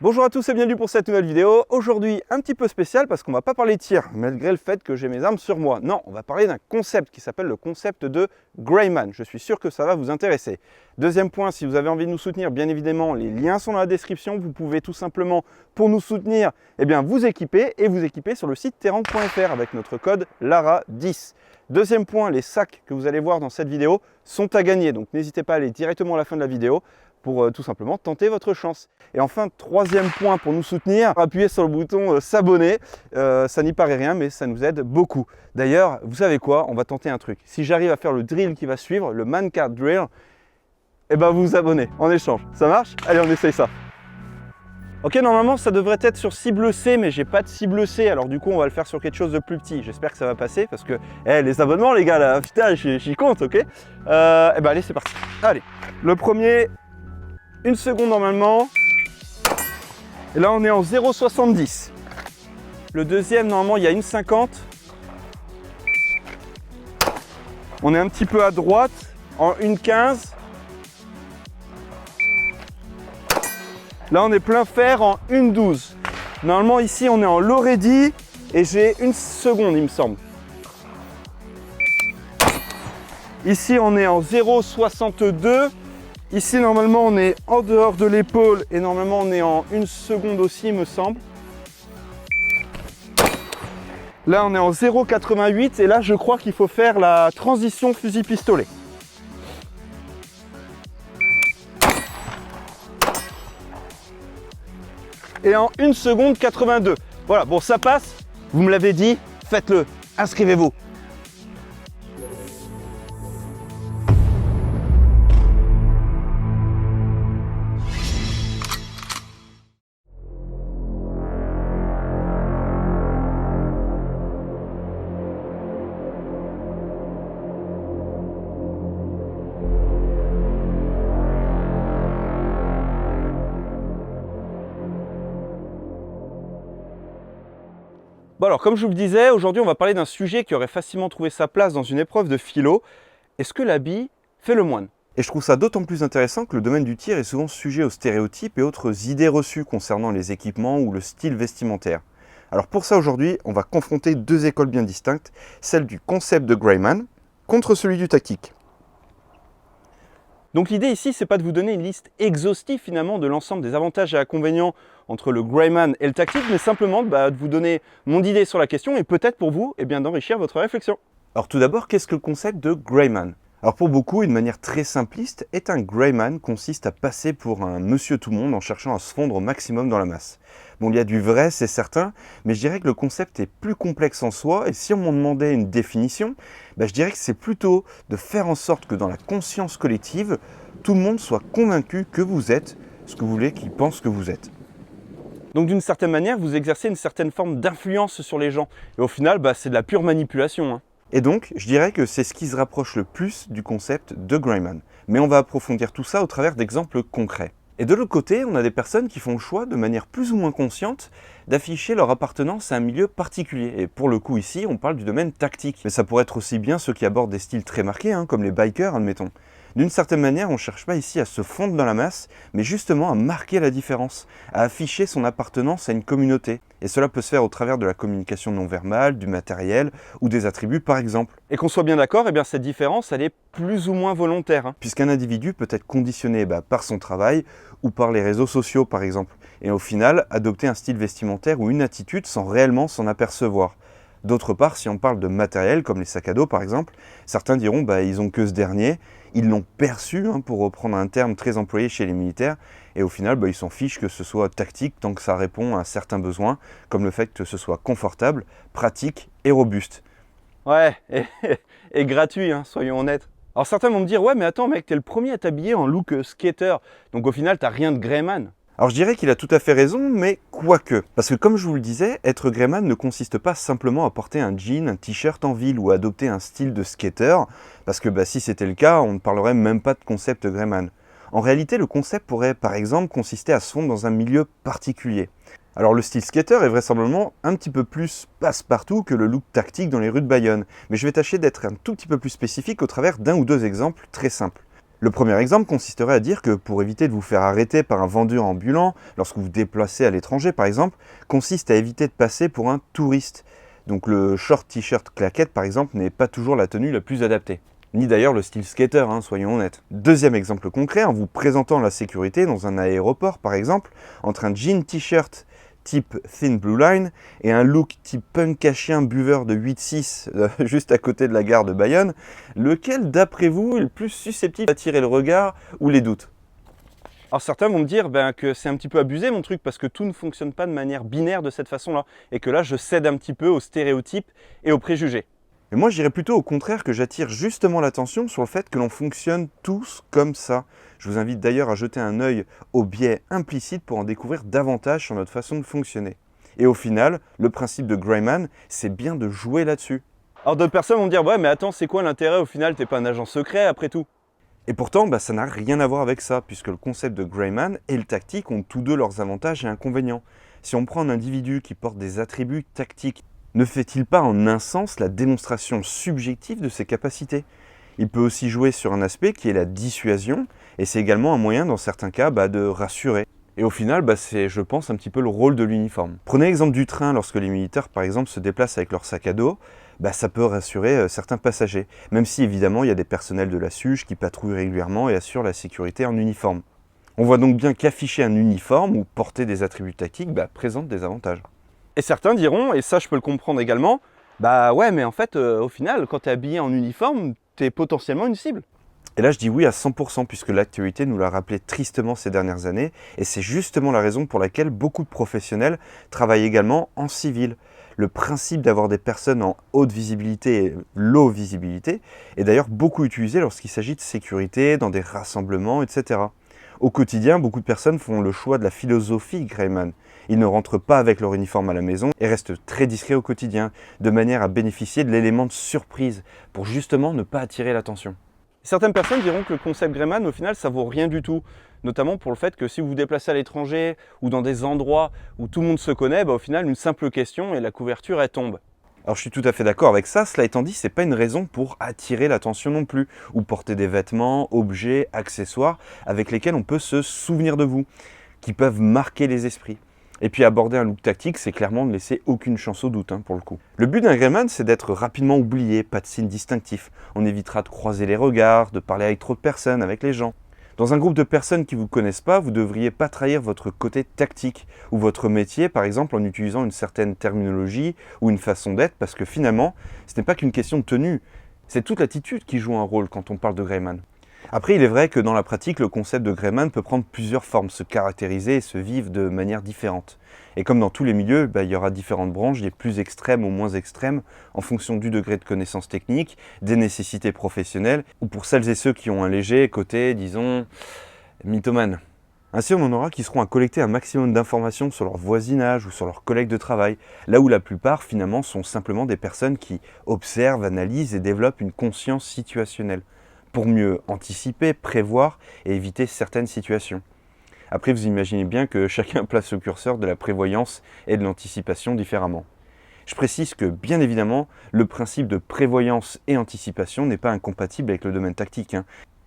Bonjour à tous et bienvenue pour cette nouvelle vidéo. Aujourd'hui, un petit peu spécial parce qu'on va pas parler de tir, malgré le fait que j'ai mes armes sur moi. Non, on va parler d'un concept qui s'appelle le concept de Greyman. Je suis sûr que ça va vous intéresser. Deuxième point, si vous avez envie de nous soutenir, bien évidemment, les liens sont dans la description. Vous pouvez tout simplement, pour nous soutenir, vous équiper et vous équiper sur le site terang.fr avec notre code LARA10. Deuxième point, les sacs que vous allez voir dans cette vidéo sont à gagner. Donc n'hésitez pas à aller directement à la fin de la vidéo pour tout simplement tenter votre chance. Et enfin, troisième point pour nous soutenir, appuyez sur le bouton s'abonner. Ça n'y paraît rien, mais ça nous aide beaucoup. D'ailleurs, vous savez quoi? On va tenter un truc. Si j'arrive à faire le drill qui va suivre, le man card drill, vous vous abonnez en échange. Ça marche? Allez, on essaye ça. Ok, normalement ça devrait être sur cible C, mais j'ai pas de cible C, alors du coup on va le faire sur quelque chose de plus petit. J'espère que ça va passer parce que les abonnements les gars là, putain j'y compte, ok. Allez, c'est parti. Allez, le premier, une seconde normalement. Et là on est en 0,70. Le deuxième normalement il y a 1,50. On est un petit peu à droite en 1,15. Là on est plein fer en 1,12. Normalement ici on est en low ready et j'ai une seconde il me semble. Ici on est en 0,62. Ici normalement on est en dehors de l'épaule et normalement on est en 1 seconde aussi il me semble. Là on est en 0,88 et là je crois qu'il faut faire la transition fusil-pistolet. Et en 1 seconde 82. Voilà, bon ça passe, vous me l'avez dit, faites-le, inscrivez-vous. Bon alors, comme je vous le disais, aujourd'hui on va parler d'un sujet qui aurait facilement trouvé sa place dans une épreuve de philo. Est-ce que l'habit fait le moine? Et je trouve ça d'autant plus intéressant que le domaine du tir est souvent sujet aux stéréotypes et autres idées reçues concernant les équipements ou le style vestimentaire. Alors pour ça aujourd'hui, on va confronter deux écoles bien distinctes, celle du concept de Greyman contre celui du tactique. Donc l'idée ici, c'est pas de vous donner une liste exhaustive finalement de l'ensemble des avantages et inconvénients entre le Greyman et le tactique, mais simplement de vous donner mon idée sur la question et peut-être pour vous d'enrichir votre réflexion. Alors tout d'abord, qu'est-ce que le concept de Greyman? Alors pour beaucoup, une manière très simpliste, être un Greyman consiste à passer pour un monsieur tout-monde en cherchant à se fondre au maximum dans la masse. Bon, il y a du vrai, c'est certain, mais je dirais que le concept est plus complexe en soi, et si on m'en demandait une définition, je dirais que c'est plutôt de faire en sorte que dans la conscience collective, tout le monde soit convaincu que vous êtes ce que vous voulez qu'il pense que vous êtes. Donc d'une certaine manière, vous exercez une certaine forme d'influence sur les gens, et au final, c'est de la pure manipulation. Et donc, je dirais que c'est ce qui se rapproche le plus du concept de Greyman. Mais on va approfondir tout ça au travers d'exemples concrets. Et de l'autre côté, on a des personnes qui font le choix, de manière plus ou moins consciente, d'afficher leur appartenance à un milieu particulier. Et pour le coup ici, on parle du domaine tactique. Mais ça pourrait être aussi bien ceux qui abordent des styles très marqués, comme les bikers, admettons. D'une certaine manière, on ne cherche pas ici à se fondre dans la masse, mais justement à marquer la différence, à afficher son appartenance à une communauté. Et cela peut se faire au travers de la communication non verbale, du matériel ou des attributs par exemple. Et qu'on soit bien d'accord, cette différence, elle est plus ou moins volontaire. Puisqu'un individu peut être conditionné par son travail ou par les réseaux sociaux par exemple. Et au final, adopter un style vestimentaire ou une attitude sans réellement s'en apercevoir. D'autre part, si on parle de matériel, comme les sacs à dos par exemple, certains diront ils ont que ce dernier, ils l'ont perçu, pour reprendre un terme très employé chez les militaires, et au final, ils s'en fichent que ce soit tactique tant que ça répond à certains besoins, comme le fait que ce soit confortable, pratique et robuste. Ouais, et gratuit, soyons honnêtes. Alors certains vont me dire, ouais mais attends mec, t'es le premier à t'habiller en look skater, donc au final t'as rien de Greyman. Alors je dirais qu'il a tout à fait raison, mais quoique. Parce que comme je vous le disais, être Greyman ne consiste pas simplement à porter un jean, un t-shirt en ville ou à adopter un style de skater, parce que si c'était le cas, on ne parlerait même pas de concept Greyman. En réalité, le concept pourrait par exemple consister à se fondre dans un milieu particulier. Alors le style skater est vraisemblablement un petit peu plus passe-partout que le look tactique dans les rues de Bayonne, mais je vais tâcher d'être un tout petit peu plus spécifique au travers d'un ou deux exemples très simples. Le premier exemple consisterait à dire que pour éviter de vous faire arrêter par un vendeur ambulant, lorsque vous vous déplacez à l'étranger par exemple, consiste à éviter de passer pour un touriste. Donc le short t-shirt claquette par exemple n'est pas toujours la tenue la plus adaptée. Ni d'ailleurs le style skater, soyons honnêtes. Deuxième exemple concret, en vous présentant la sécurité dans un aéroport par exemple, entre un jean t-shirt type Thin Blue Line et un look type punk à chien buveur de 8-6 juste à côté de la gare de Bayonne, lequel d'après vous est le plus susceptible d'attirer le regard ou les doutes? Alors certains vont me dire que c'est un petit peu abusé mon truc parce que tout ne fonctionne pas de manière binaire de cette façon-là et que là je cède un petit peu aux stéréotypes et aux préjugés. Mais moi, je dirais plutôt au contraire que j'attire justement l'attention sur le fait que l'on fonctionne tous comme ça. Je vous invite d'ailleurs à jeter un œil aux biais implicites pour en découvrir davantage sur notre façon de fonctionner. Et au final, le principe de Greyman, c'est bien de jouer là-dessus. Alors d'autres personnes vont me dire ouais mais attends c'est quoi l'intérêt au final, t'es pas un agent secret après tout. Et pourtant, ça n'a rien à voir avec ça, puisque le concept de Greyman et le tactique ont tous deux leurs avantages et inconvénients. Si on prend un individu qui porte des attributs tactiques, ne fait-il pas en un sens la démonstration subjective de ses capacités? Il peut aussi jouer sur un aspect qui est la dissuasion, et c'est également un moyen dans certains cas de rassurer. Et au final, c'est, je pense, un petit peu le rôle de l'uniforme. Prenez l'exemple du train, lorsque les militaires, par exemple, se déplacent avec leur sac à dos, ça peut rassurer certains passagers, même si évidemment il y a des personnels de la SUGE qui patrouillent régulièrement et assurent la sécurité en uniforme. On voit donc bien qu'afficher un uniforme ou porter des attributs tactiques présente des avantages. Et certains diront, et ça je peux le comprendre également, ouais mais en fait au final quand tu es habillé en uniforme, tu es potentiellement une cible. Et là je dis oui à 100% puisque l'actualité nous l'a rappelé tristement ces dernières années et c'est justement la raison pour laquelle beaucoup de professionnels travaillent également en civil. Le principe d'avoir des personnes en haute visibilité et low visibilité est d'ailleurs beaucoup utilisé lorsqu'il s'agit de sécurité, dans des rassemblements, etc. Au quotidien, beaucoup de personnes font le choix de la philosophie Greyman. Ils ne rentrent pas avec leur uniforme à la maison et restent très discrets au quotidien, de manière à bénéficier de l'élément de surprise, pour justement ne pas attirer l'attention. Certaines personnes diront que le concept Greyman au final ça vaut rien du tout, notamment pour le fait que si vous vous déplacez à l'étranger ou dans des endroits où tout le monde se connaît, au final une simple question et la couverture elle tombe. Alors je suis tout à fait d'accord avec ça, cela étant dit, c'est pas une raison pour attirer l'attention non plus, ou porter des vêtements, objets, accessoires avec lesquels on peut se souvenir de vous, qui peuvent marquer les esprits. Et puis aborder un look tactique, c'est clairement ne laisser aucune chance au doute pour le coup. Le but d'un Greyman, c'est d'être rapidement oublié, pas de signe distinctif. On évitera de croiser les regards, de parler avec trop de personnes, avec les gens. Dans un groupe de personnes qui ne vous connaissent pas, vous ne devriez pas trahir votre côté tactique ou votre métier, par exemple en utilisant une certaine terminologie ou une façon d'être, parce que finalement, ce n'est pas qu'une question de tenue, c'est toute l'attitude qui joue un rôle quand on parle de Greyman. Après, il est vrai que dans la pratique, le concept de Greyman peut prendre plusieurs formes, se caractériser et se vivre de manière différente. Et comme dans tous les milieux, il y aura différentes branches, des plus extrêmes aux moins extrêmes, en fonction du degré de connaissance technique, des nécessités professionnelles, ou pour celles et ceux qui ont un léger côté, disons, mythomane. Ainsi, on en aura qui seront à collecter un maximum d'informations sur leur voisinage ou sur leurs collègues de travail, là où la plupart, finalement, sont simplement des personnes qui observent, analysent et développent une conscience situationnelle, pour mieux anticiper, prévoir et éviter certaines situations. Après, vous imaginez bien que chacun place le curseur de la prévoyance et de l'anticipation différemment. Je précise que, bien évidemment, le principe de prévoyance et anticipation n'est pas incompatible avec le domaine tactique.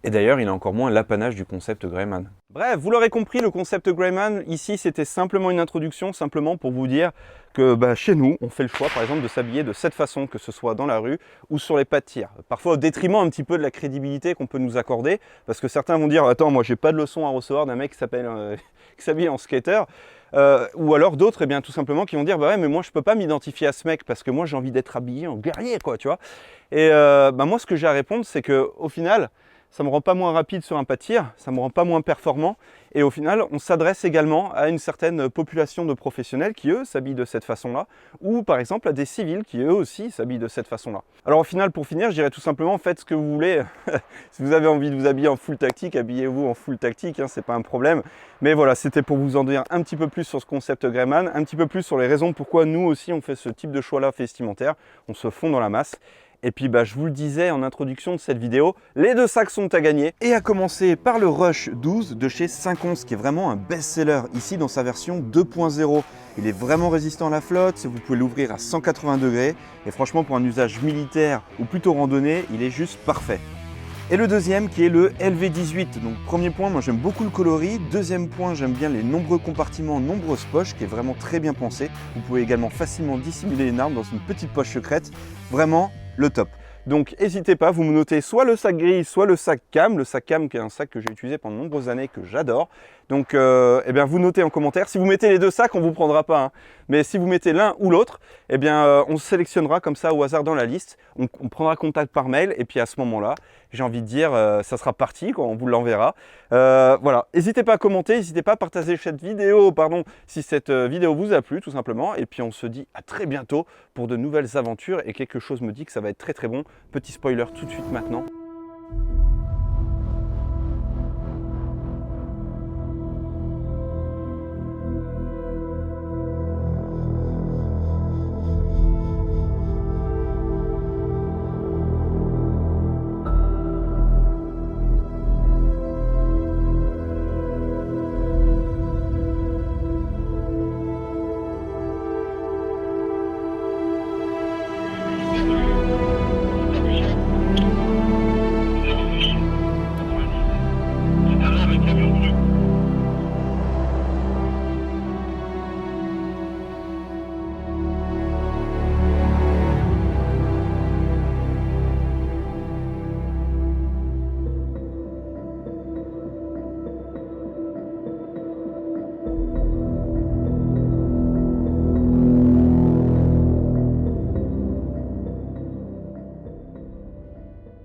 Et d'ailleurs, il a encore moins l'apanage du concept Greyman. Bref, vous l'aurez compris, le concept Greyman, ici, c'était simplement une introduction, simplement pour vous dire que chez nous, on fait le choix, par exemple, de s'habiller de cette façon, que ce soit dans la rue ou sur les pas de tir. Parfois au détriment un petit peu de la crédibilité qu'on peut nous accorder, parce que certains vont dire « Attends, moi, j'ai pas de leçon à recevoir d'un mec qui s'habille en skater ». Ou alors d'autres, tout simplement, qui vont dire « Bah ouais, mais moi, je peux pas m'identifier à ce mec, parce que moi, j'ai envie d'être habillé en guerrier, quoi, tu vois ». Et moi, ce que j'ai à répondre, c'est qu'au final, ça ne me rend pas moins rapide sur un pas de tir, ça ne me rend pas moins performant. Et au final, on s'adresse également à une certaine population de professionnels qui, eux, s'habillent de cette façon-là, ou par exemple à des civils qui, eux aussi, s'habillent de cette façon-là. Alors au final, pour finir, je dirais tout simplement, faites ce que vous voulez. Si vous avez envie de vous habiller en full tactique, habillez-vous en full tactique, c'est pas un problème. Mais voilà, c'était pour vous en dire un petit peu plus sur ce concept Greyman, un petit peu plus sur les raisons pourquoi nous aussi on fait ce type de choix-là vestimentaire. On se fond dans la masse. Et puis je vous le disais en introduction de cette vidéo, les 2 sacs sont à gagner. Et à commencer par le Rush 12 de chez 511, qui est vraiment un best-seller, ici dans sa version 2.0. Il est vraiment résistant à la flotte, vous pouvez l'ouvrir à 180 degrés. Et franchement, pour un usage militaire ou plutôt randonnée, il est juste parfait. Et le deuxième qui est le LV18. Donc premier point, moi j'aime beaucoup le coloris. Deuxième point, j'aime bien les nombreux compartiments, nombreuses poches, qui est vraiment très bien pensé. Vous pouvez également facilement dissimuler une arme dans une petite poche secrète. Vraiment le top. Donc n'hésitez pas, vous me notez soit le sac gris, soit le sac cam qui est un sac que j'ai utilisé pendant de nombreuses années, que j'adore. Donc eh bien, vous notez en commentaire. Si vous mettez les deux sacs, on ne vous prendra pas, hein. Mais si vous mettez l'un ou l'autre, eh bien, on se sélectionnera comme ça au hasard dans la liste. On prendra contact par mail et puis à ce moment-là, j'ai envie de dire, ça sera parti quand on vous l'enverra. Voilà, n'hésitez pas à commenter, n'hésitez pas à partager cette vidéo, si cette vidéo vous a plu tout simplement. Et puis on se dit à très bientôt pour de nouvelles aventures et quelque chose me dit que ça va être très très bon. Petit spoiler tout de suite maintenant.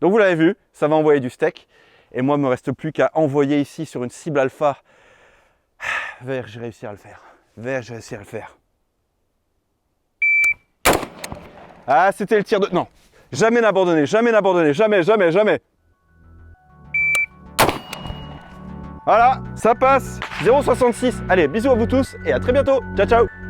Donc vous l'avez vu, ça va envoyer du steak. Et moi, il ne me reste plus qu'à envoyer ici sur une cible alpha. Vert, j'ai réussi à le faire. Vert, j'ai réussi à le faire. Ah, c'était le tir de... Non, jamais n'abandonner, jamais n'abandonner, jamais, jamais, jamais. Voilà, ça passe. 0,66. Allez, bisous à vous tous et à très bientôt. Ciao, ciao.